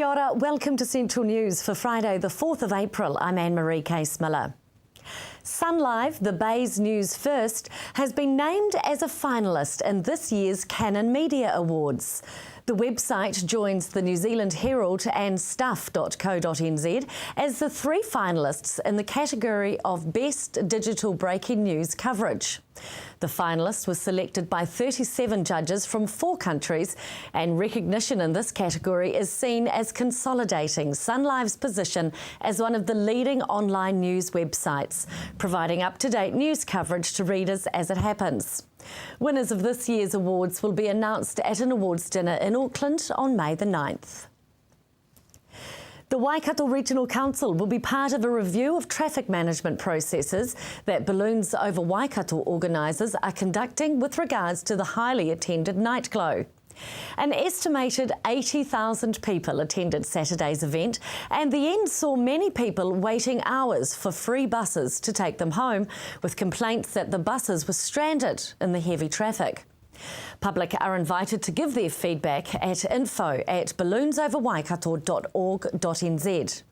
Kia ora, welcome to Central News for Friday the 4th of April. I'm Anne-Marie Case-Miller. SunLive, the Bay's news first, has been named as a finalist in this year's Canon Media Awards. The website joins the New Zealand Herald and Stuff.co.nz as the three finalists in the category of Best Digital Breaking News Coverage. The finalist was selected by 37 judges from 4 countries, and recognition in this category is seen as consolidating SunLive's position as one of the leading online news websites, providing up-to-date news coverage to readers as it happens. Winners of this year's awards will be announced at an awards dinner in Auckland on May the 9th. The Waikato Regional Council will be part of a review of traffic management processes that Balloons Over Waikato organisers are conducting with regards to the highly attended Nightglow. An estimated 80,000 people attended Saturday's event, and the end saw many people waiting hours for free buses to take them home, with complaints that the buses were stranded in the heavy traffic. Public are invited to give their feedback at info@balloonsoverwaikato.org.nz.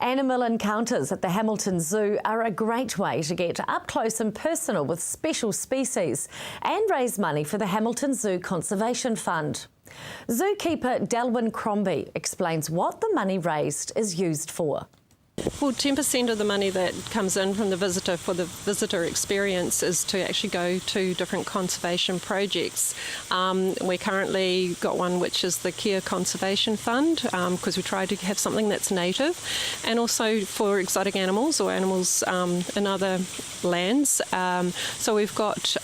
Animal encounters at the Hamilton Zoo are a great way to get up close and personal with special species and raise money for the Hamilton Zoo Conservation Fund. Zookeeper Delwyn Crombie explains what the money raised is used for. Well, 10% of the money that comes in from the visitor for the visitor experience is to actually go to different conservation projects. We currently got one which is the Kia Conservation Fund, because we try to have something that's native, and also for exotic animals or animals in other lands. So we've got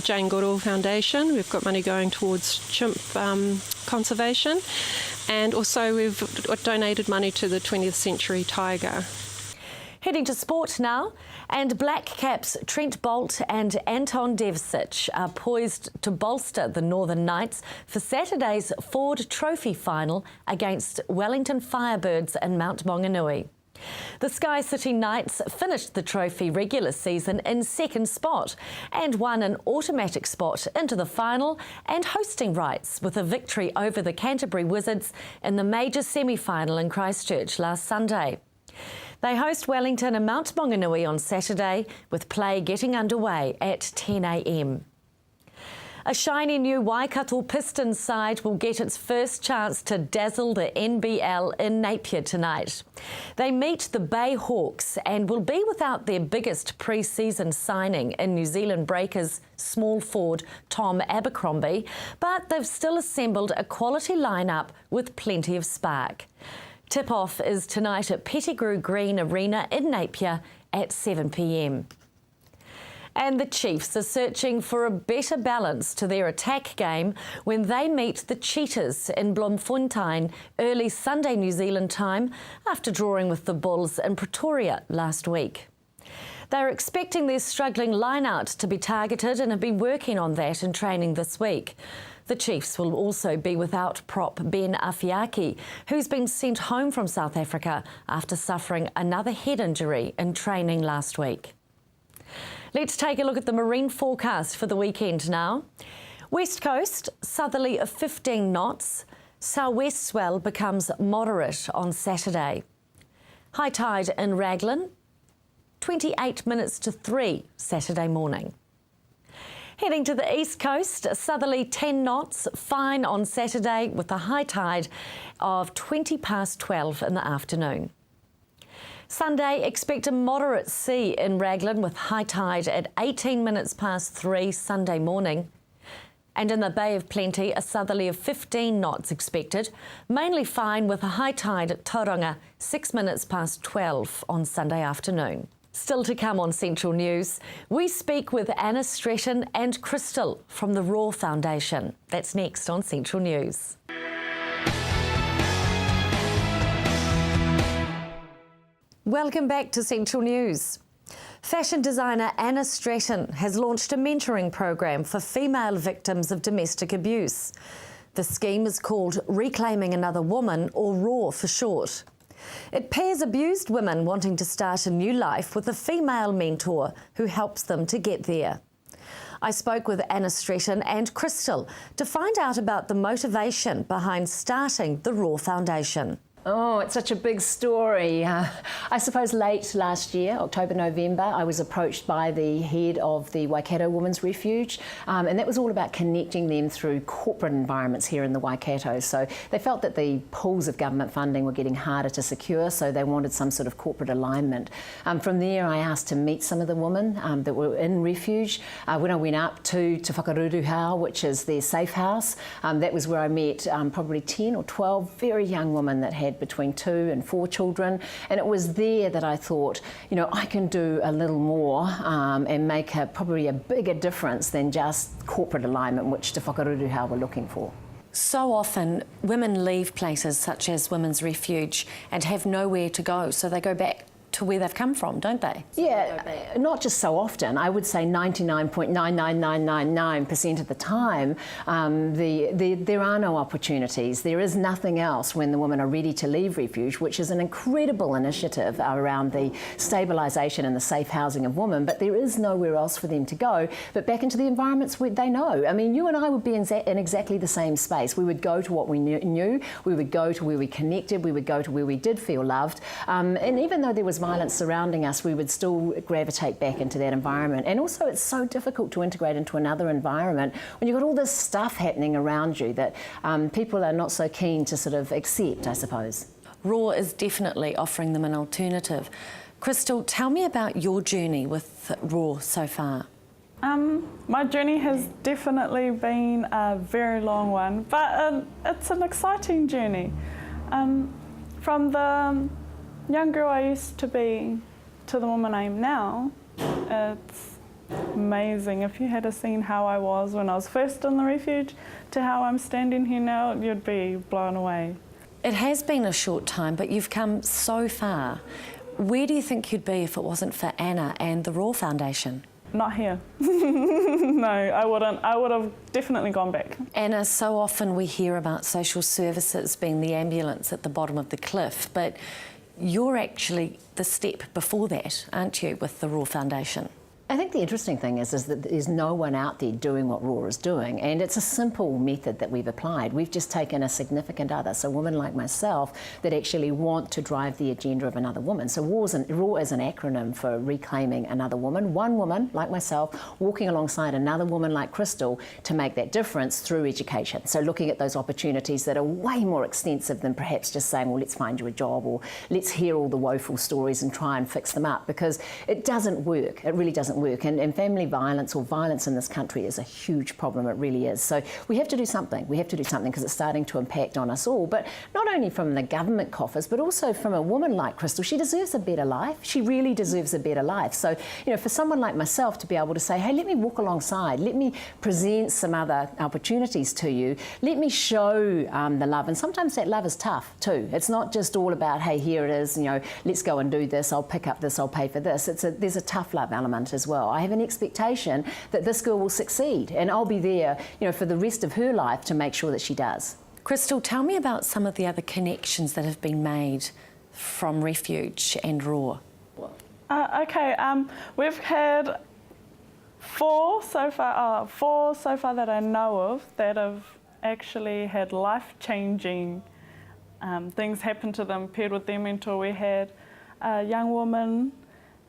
Jane Goodall Foundation, we've got money going towards chimp conservation, and also we've donated money to the 20th Century Tiger. Heading to sport now, and Black Caps Trent Boult and Anton Devcic are poised to bolster the Northern Knights for Saturday's Ford Trophy final against Wellington Firebirds in Mount Maunganui. The Sky City Knights finished the trophy regular season in second spot and won an automatic spot into the final and hosting rights with a victory over the Canterbury Wizards in the major semi-final in Christchurch last Sunday. They host Wellington and Mount Maunganui on Saturday, with play getting underway at 10 a.m. A shiny new Waikato Pistons side will get its first chance to dazzle the NBL in Napier tonight. They meet the Bay Hawks and will be without their biggest pre-season signing in New Zealand Breakers small forward Tom Abercrombie, but they've still assembled a quality lineup with plenty of spark. Tip-off is tonight at Pettigrew Green Arena in Napier at 7 p.m. And the Chiefs are searching for a better balance to their attack game when they meet the Cheetahs in Bloemfontein early Sunday New Zealand time after drawing with the Bulls in Pretoria last week. They're expecting their struggling line-out to be targeted and have been working on that in training this week. The Chiefs will also be without prop Ben Afiaki, who's been sent home from South Africa after suffering another head injury in training last week. Let's take a look at the marine forecast for the weekend now. West coast, southerly of 15 knots. Southwest swell becomes moderate on Saturday. High tide in Raglan, 28 minutes to 3 Saturday morning. Heading to the east coast, southerly 10 knots, fine on Saturday with a high tide of 20 past 12 in the afternoon. Sunday, expect a moderate sea in Raglan with high tide at 18 minutes past 3 Sunday morning. And in the Bay of Plenty, a southerly of 15 knots expected, mainly fine with a high tide at Tauranga 6 minutes past 12 on Sunday afternoon. Still to come on Central News, we speak with Anna Stretton and Crystal from the Raw Foundation. That's next on Central News. Welcome back to Central News. Fashion designer Anna Stretton has launched a mentoring program for female victims of domestic abuse. The scheme is called Reclaiming Another Woman, or RAW for short. It pairs abused women wanting to start a new life with a female mentor who helps them to get there. I spoke with Anna Stretton and Crystal to find out about the motivation behind starting the Raw Foundation. Oh, it's such a big story. I suppose late last year, October, November, I was approached by the head of the Waikato Women's Refuge, and that was all about connecting them through corporate environments here in the Waikato. So they felt that the pools of government funding were getting harder to secure, so they wanted some sort of corporate alignment. From there, I asked to meet some of the women that were in refuge. When I went up to Te Whakaruru Hau, which is their safe house, that was where I met probably 10 or 12 very young women that had between 2 and 4 children, and it was there that I thought, you know, I can do a little more and make probably a bigger difference than just corporate alignment, which Te Whakaruru Hau were looking for. So often women leave places such as Women's Refuge and have nowhere to go, so they go back to where they've come from, don't they? Yeah, not just so often. I would say 99.99999% of the time, there are no opportunities. There is nothing else when the women are ready to leave refuge, which is an incredible initiative around the stabilisation and the safe housing of women, but there is nowhere else for them to go but back into the environments where they know. I mean, you and I would be in exactly the same space. We would go to what we knew, we would go to where we connected, we would go to where we did feel loved, and even though there was violence surrounding us, we would still gravitate back into that environment. And also it's so difficult to integrate into another environment when you've got all this stuff happening around you that people are not so keen to sort of accept, I suppose. Raw is definitely offering them an alternative. Crystal, tell me about your journey with Raw so far. My journey has definitely been a very long one, but it's an exciting journey. From the young girl I used to be to the woman I am now, it's amazing. If you had seen how I was when I was first in the refuge to how I'm standing here now, you'd be blown away. It has been a short time, but you've come so far. Where do you think you'd be if it wasn't for Anna and the Raw Foundation? Not here. No, I wouldn't. I would have definitely gone back. Anna, so often we hear about social services being the ambulance at the bottom of the cliff, but you're actually the step before that, aren't you, with the Raw Foundation? I think the interesting thing is that there's no one out there doing what Raw is doing, and it's a simple method that we've applied. We've just taken a significant other, so women like myself that actually want to drive the agenda of another woman. So Raw is an acronym for reclaiming another woman, one woman like myself walking alongside another woman like Crystal to make that difference through education. So looking at those opportunities that are way more extensive than perhaps just saying, well, let's find you a job or let's hear all the woeful stories and try and fix them up, because it doesn't work. It really doesn't work, and family violence or violence in this country is a huge problem. It really is. So we have to do something. We have to do something because it's starting to impact on us all, but not only from the government coffers but also from a woman like Crystal. She deserves a better life. She really deserves a better life. So, you know, for someone like myself to be able to say, hey, let me walk alongside, let me present some other opportunities to you, let me show the love, and sometimes that love is tough too. It's not just all about, hey, here it is, you know, let's go and do this, I'll pick up this, I'll pay for this. There's a tough love element as well. I have an expectation that this girl will succeed, and I'll be there, you know, for the rest of her life to make sure that she does. Crystal, tell me about some of the other connections that have been made from Refuge and Raw. Okay, we've had four so far that I know of that have actually had life-changing things happen to them paired with their mentor. We had a young woman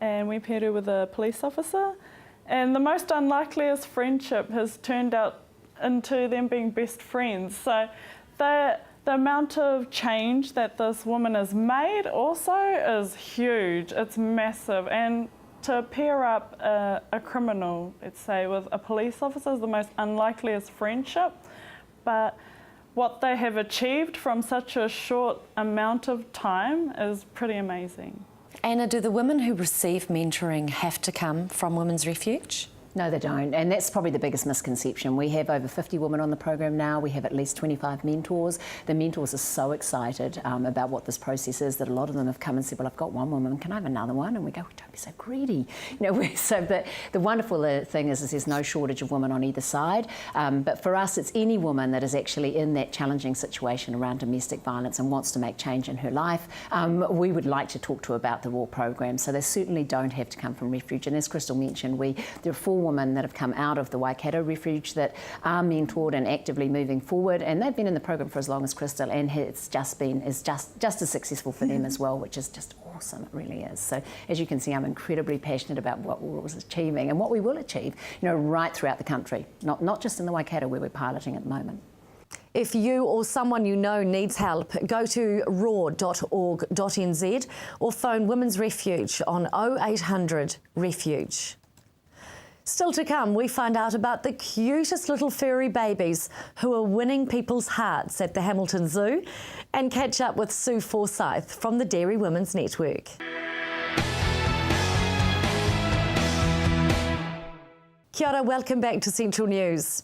and we paired her with a police officer, and the most unlikeliest friendship has turned out into them being best friends. So the amount of change that this woman has made also is huge. It's massive. And to pair up a criminal, let's say, with a police officer is the most unlikeliest friendship. But what they have achieved from such a short amount of time is pretty amazing. Anna, do the women who receive mentoring have to come from Women's Refuge? No, they don't, and that's probably the biggest misconception. We have over 50 women on the program now. We have at least 25 mentors. The mentors are so excited about what this process is that a lot of them have come and said, well, I've got one woman, can I have another one? And we go, don't be so greedy. You know, so the wonderful thing is there's no shortage of women on either side, but for us it's any woman that is actually in that challenging situation around domestic violence and wants to make change in her life. We would like to talk to about the Raw program, so they certainly don't have to come from Refuge. And as Crystal mentioned, there are 4 women that have come out of the Waikato Refuge that are mentored and actively moving forward, and they've been in the program for as long as Crystal, and it's just as successful for them as well, which is just awesome. It really is. So as you can see, I'm incredibly passionate about what we're achieving and what we will achieve, right throughout the country, not just in the Waikato where we're piloting at the moment. If you or someone you know needs help, go to raw.org.nz or phone Women's Refuge on 0800 Refuge. Still to come, we find out about the cutest little furry babies who are winning people's hearts at the Hamilton Zoo, and catch up with Sue Forsyth from the Dairy Women's Network. Kia ora, welcome back to Central News.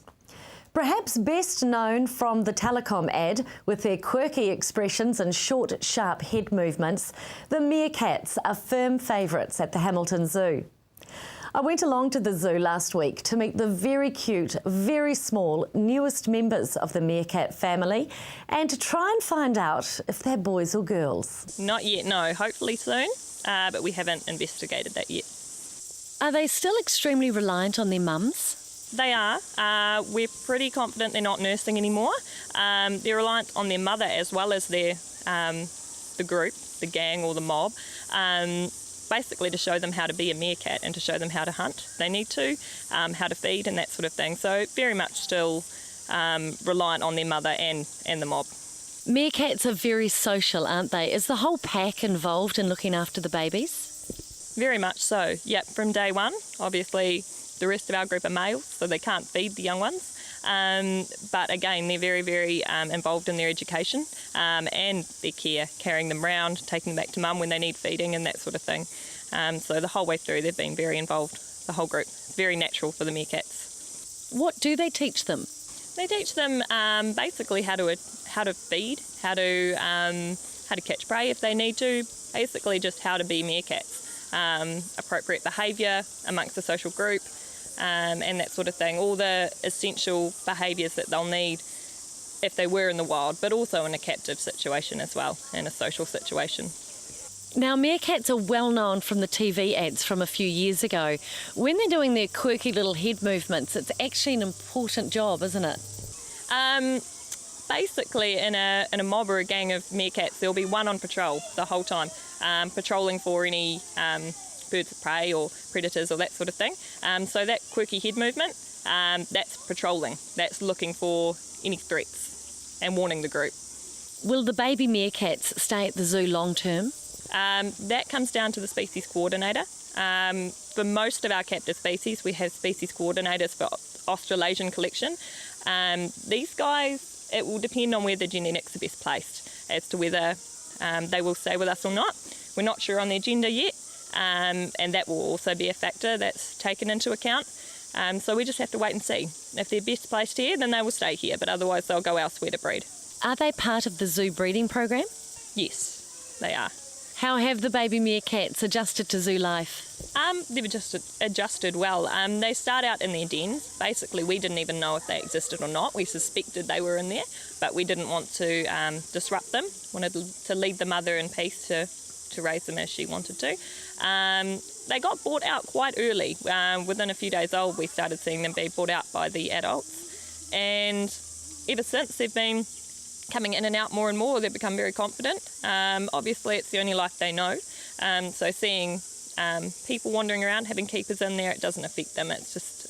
Perhaps best known from the Telecom ad with their quirky expressions and short, sharp head movements, the meerkats are firm favourites at the Hamilton Zoo. I went along to the zoo last week to meet the very cute, very small, newest members of the meerkat family and to try and find out if they're boys or girls. Not yet, no. Hopefully soon, but we haven't investigated that yet. Are they still extremely reliant on their mums? They are. We're pretty confident they're not nursing anymore. They're reliant on their mother as well as their the group, the gang or the mob, basically to show them how to be a meerkat and to show them how to hunt. They need to, how to feed and that sort of thing. So very much still reliant on their mother and the mob. Meerkats are very social, aren't they? Is the whole pack involved in looking after the babies? Very much so. Yep, from day one. Obviously, the rest of our group are males, so they can't feed the young ones. But again, they're very, very involved in their education and their care, carrying them around, taking them back to mum when they need feeding and that sort of thing. So the whole way through, they've been very involved, the whole group. It's very natural for the meerkats. What do they teach them? They teach them basically how to feed, how to catch prey if they need to, basically just how to be meerkats. Appropriate behaviour amongst the social group and that sort of thing. All the essential behaviours that they'll need if they were in the wild, but also in a captive situation as well, in a social situation. Now, meerkats are well known from the TV ads from a few years ago. When they're doing their quirky little head movements, it's actually an important job, isn't it? Basically, in a mob or a gang of meerkats, there'll be one on patrol the whole time, patrolling for any birds of prey or predators or that sort of thing. So that quirky head movement, that's patrolling. That's looking for any threats and warning the group. Will the baby meerkats stay at the zoo long term? That comes down to the species coordinator. For most of our captive species, we have species coordinators for Australasian collection. These guys, it will depend on where the genetics are best placed as to whether they will stay with us or not. We're not sure on their gender yet, and that will also be a factor that's taken into account. So we just have to wait and see. If they're best placed here, then they will stay here, but otherwise they'll go elsewhere to breed. Are they part of the zoo breeding program? Yes, they are. How have the baby meerkats adjusted to zoo life? They've just adjusted well. They start out in their dens. Basically, we didn't even know if they existed or not. We suspected they were in there, but we didn't want to disrupt them. Wanted to leave the mother in peace to raise them as she wanted to. They got bought out quite early. Within a few days old, we started seeing them be bought out by the adults. And ever since, they've been coming in and out more and more. They've become very confident. Obviously, it's the only life they know. So seeing people wandering around, having keepers in there, it doesn't affect them. It's just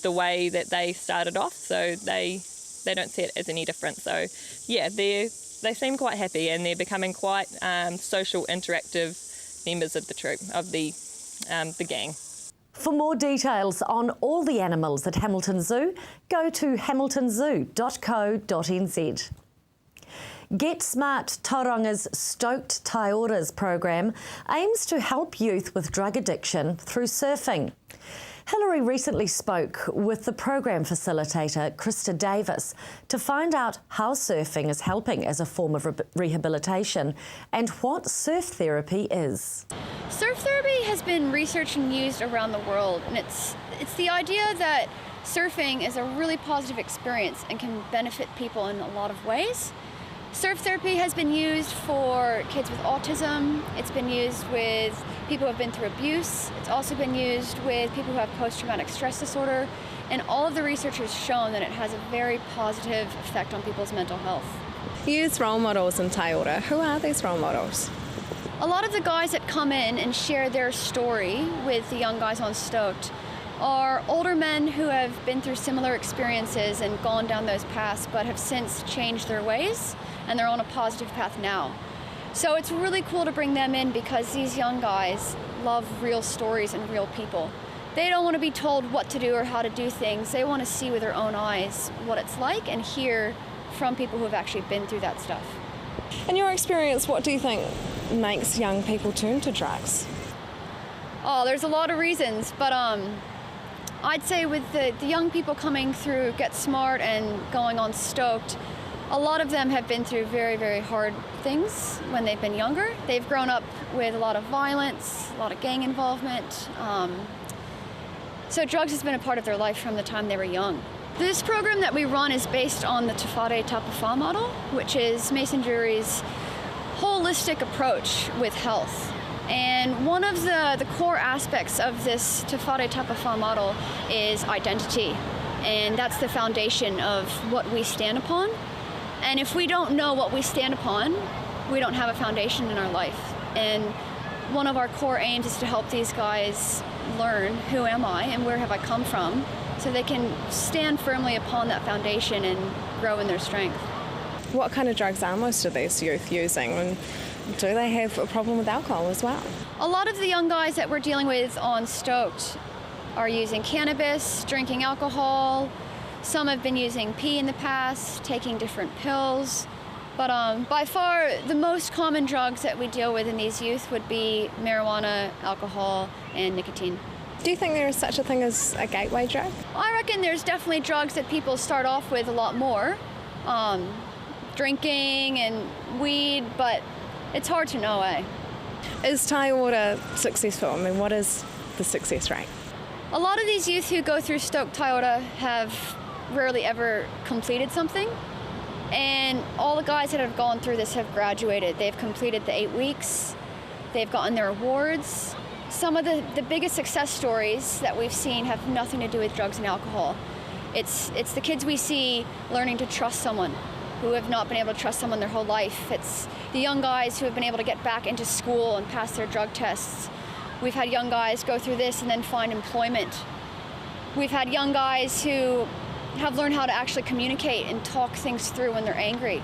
the way that they started off. So they don't see it as any different. So yeah, they seem quite happy and they're becoming quite social, interactive members of the troop, of the gang. For more details on all the animals at Hamilton Zoo, go to hamiltonzoo.co.nz. Get Smart Tauranga's Stoked Taioras program aims to help youth with drug addiction through surfing. Hilary recently spoke with the program facilitator, Krista Davis, to find out how surfing is helping as a form of rehabilitation and what surf therapy is. Surf therapy has been researched and used around the world, and it's the idea that surfing is a really positive experience and can benefit people in a lot of ways. Surf therapy has been used for kids with autism. It's been used with people who have been through abuse. It's also been used with people who have post-traumatic stress disorder. And all of the research has shown that it has a very positive effect on people's mental health. Use role models in Taiora. Who are these role models? A lot of the guys that come in and share their story with the young guys on Stoked are older men who have been through similar experiences and gone down those paths, but have since changed their ways and they're on a positive path now. So it's really cool to bring them in because these young guys love real stories and real people. They don't want to be told what to do or how to do things. They want to see with their own eyes what it's like and hear from people who have actually been through that stuff. In your experience, what do you think makes young people turn to drugs? Oh, there's a lot of reasons, but I'd say with the young people coming through Get Smart and going on Stoked, a lot of them have been through very, very hard things when they've been younger. They've grown up with a lot of violence, a lot of gang involvement. So drugs has been a part of their life from the time they were young. This program that we run is based on the Te Whare Tapawha model, which is Mason Jury's holistic approach with health. And one of the core aspects of this Te Whare Tapawha model is identity. And that's the foundation of what we stand upon. And if we don't know what we stand upon, we don't have a foundation in our life. And one of our core aims is to help these guys learn who am I and where have I come from, so they can stand firmly upon that foundation and grow in their strength. What kind of drugs are most of these youth using? And do they have a problem with alcohol as well? A lot of the young guys that we're dealing with on Stoked are using cannabis, drinking alcohol. Some have been using pee in the past, taking different pills. But by far, the most common drugs that we deal with in these youth would be marijuana, alcohol, and nicotine. Do you think there is such a thing as a gateway drug? I reckon there's definitely drugs that people start off with a lot more. Drinking and weed, but it's hard to know, eh? Is Taiora successful? I mean, what is the success rate? A lot of these youth who go through Stoked Taiora have rarely ever completed something. And all the guys that have gone through this have graduated. They've completed the 8 weeks. They've gotten their awards. Some of the biggest success stories that we've seen have nothing to do with drugs and alcohol. It's the kids we see learning to trust someone who have not been able to trust someone their whole life. It's the young guys who have been able to get back into school and pass their drug tests. We've had young guys go through this and then find employment. We've had young guys who have learned how to actually communicate and talk things through when they're angry.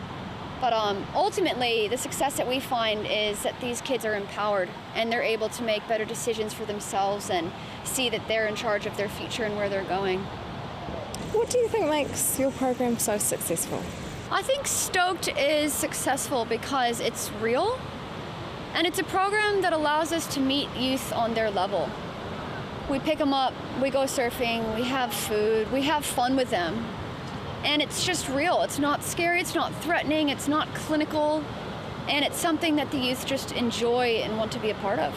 But ultimately, the success that we find is that these kids are empowered and they're able to make better decisions for themselves and see that they're in charge of their future and where they're going. What do you think makes your program so successful? I think Stoked is successful because it's real, and it's a program that allows us to meet youth on their level. We pick them up, we go surfing, we have food, we have fun with them. And it's just real. It's not scary, it's not threatening, it's not clinical, and it's something that the youth just enjoy and want to be a part of.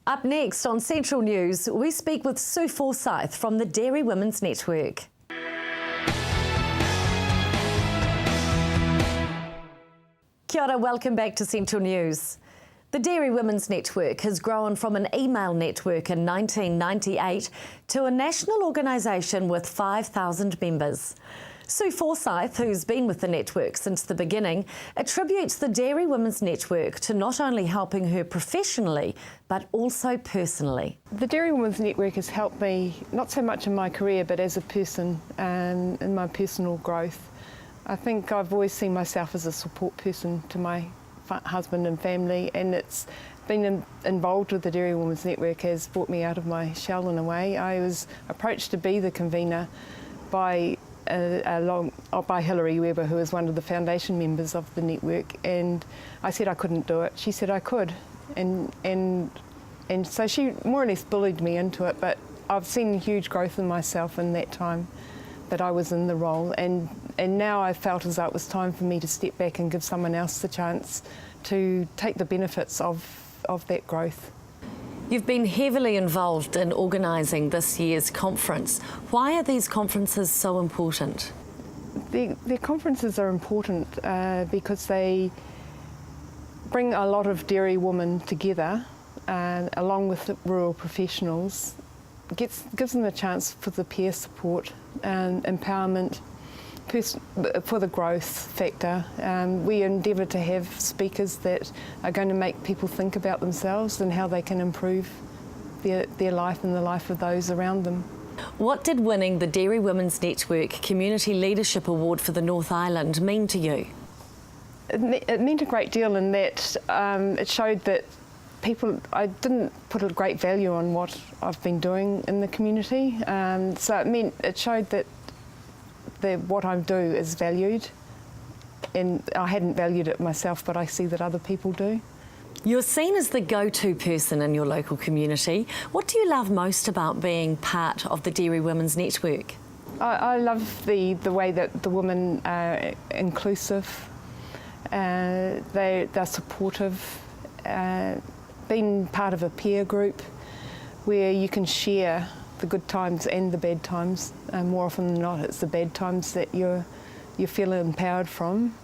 Up next on Central News, we speak with Sue Forsyth from the Dairy Women's Network. Kia ora, welcome back to Central News. The Dairy Women's Network has grown from an email network in 1998 to a national organisation with 5,000 members. Sue Forsyth, who's been with the network since the beginning, attributes the Dairy Women's Network to not only helping her professionally, but also personally. The Dairy Women's Network has helped me, not so much in my career, but as a person and in my personal growth. I think I've always seen myself as a support person to my husband and family, and it's been involved with the Dairy Women's Network has brought me out of my shell in a way. I was approached to be the convener by Hilary Weber, who is one of the foundation members of the network, and I said I couldn't do it. She said I could, and so she more or less bullied me into it, but I've seen huge growth in myself in that time that I was in the role, and now I felt as though it was time for me to step back and give someone else the chance to take the benefits of that growth. You've been heavily involved in organising this year's conference. Why are these conferences so important? The conferences are important because they bring a lot of dairy women together, along with the rural professionals. Gives them a chance for the peer support and empowerment for the growth factor. We endeavour to have speakers that are going to make people think about themselves and how they can improve their life and the life of those around them. What did winning the Dairy Women's Network Community Leadership Award for the North Island mean to you? It meant a great deal in that it showed that I didn't put a great value on what I've been doing in the community, so it showed that what I do is valued, and I hadn't valued it myself, but I see that other people do. You're seen as the go-to person in your local community. What do you love most about being part of the Dairy Women's Network? I love the way that the women are inclusive, they're supportive, being part of a peer group where you can share the good times and the bad times. More often than not, it's the bad times that you feel empowered from.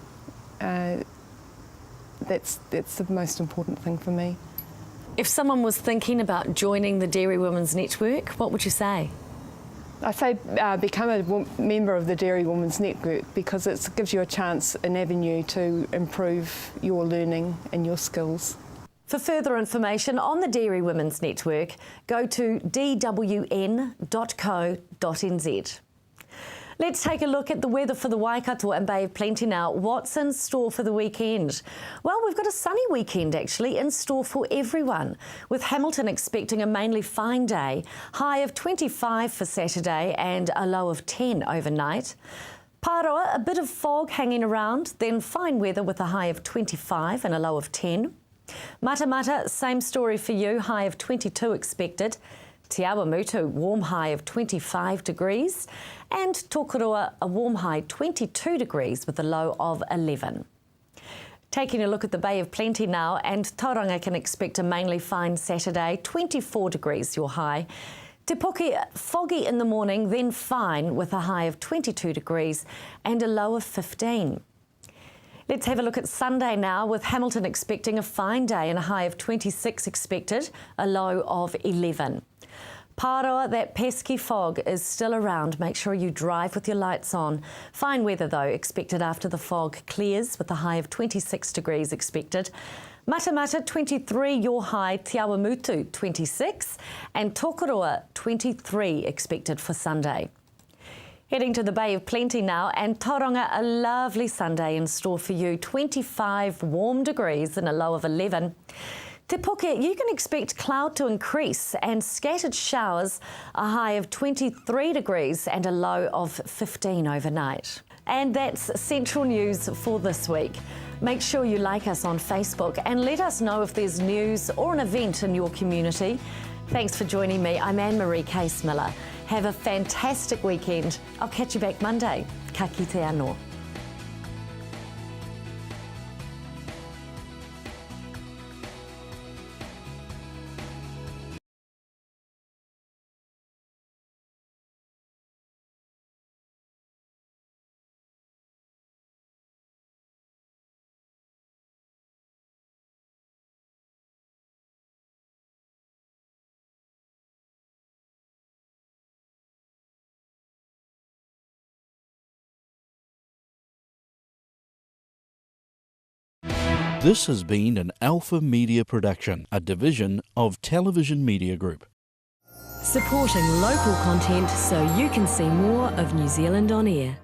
That's the most important thing for me. If someone was thinking about joining the Dairy Women's Network, what would you say? I say become a member of the Dairy Women's Network because it gives you a chance, an avenue to improve your learning and your skills. For further information on the Dairy Women's Network, go to dwn.co.nz. Let's take a look at the weather for the Waikato and Bay of Plenty now. What's in store for the weekend? Well, we've got a sunny weekend actually in store for everyone, with Hamilton expecting a mainly fine day, high of 25 for Saturday and a low of 10 overnight. Pāroa, a bit of fog hanging around, then fine weather with a high of 25 and a low of 10. Matamata, same story for you, high of 22 expected. Te Awamutu, warm high of 25 degrees. And Tokorua, a warm high 22 degrees with a low of 11. Taking a look at the Bay of Plenty now, and Tauranga can expect a mainly fine Saturday, 24 degrees your high. Te Puke, foggy in the morning, then fine with a high of 22 degrees and a low of 15. Let's have a look at Sunday now, with Hamilton expecting a fine day and a high of 26 expected, a low of 11. Pāroa, that pesky fog is still around. Make sure you drive with your lights on. Fine weather though expected after the fog clears, with a high of 26 degrees expected. Matamata 23 your high, Te Awamutu 26 and Tokorua 23 expected for Sunday. Heading to the Bay of Plenty now, and Tauranga, a lovely Sunday in store for you. 25 warm degrees and a low of 11. Te Puke, you can expect cloud to increase and scattered showers, a high of 23 degrees and a low of 15 overnight. And that's Central News for this week. Make sure you like us on Facebook and let us know if there's news or an event in your community. Thanks for joining me. I'm Anne-Marie Case-Miller. Have a fantastic weekend. I'll catch you back Monday. Ka kite anō. This has been an Alpha Media production, a division of Television Media Group. Supporting local content so you can see more of New Zealand on air.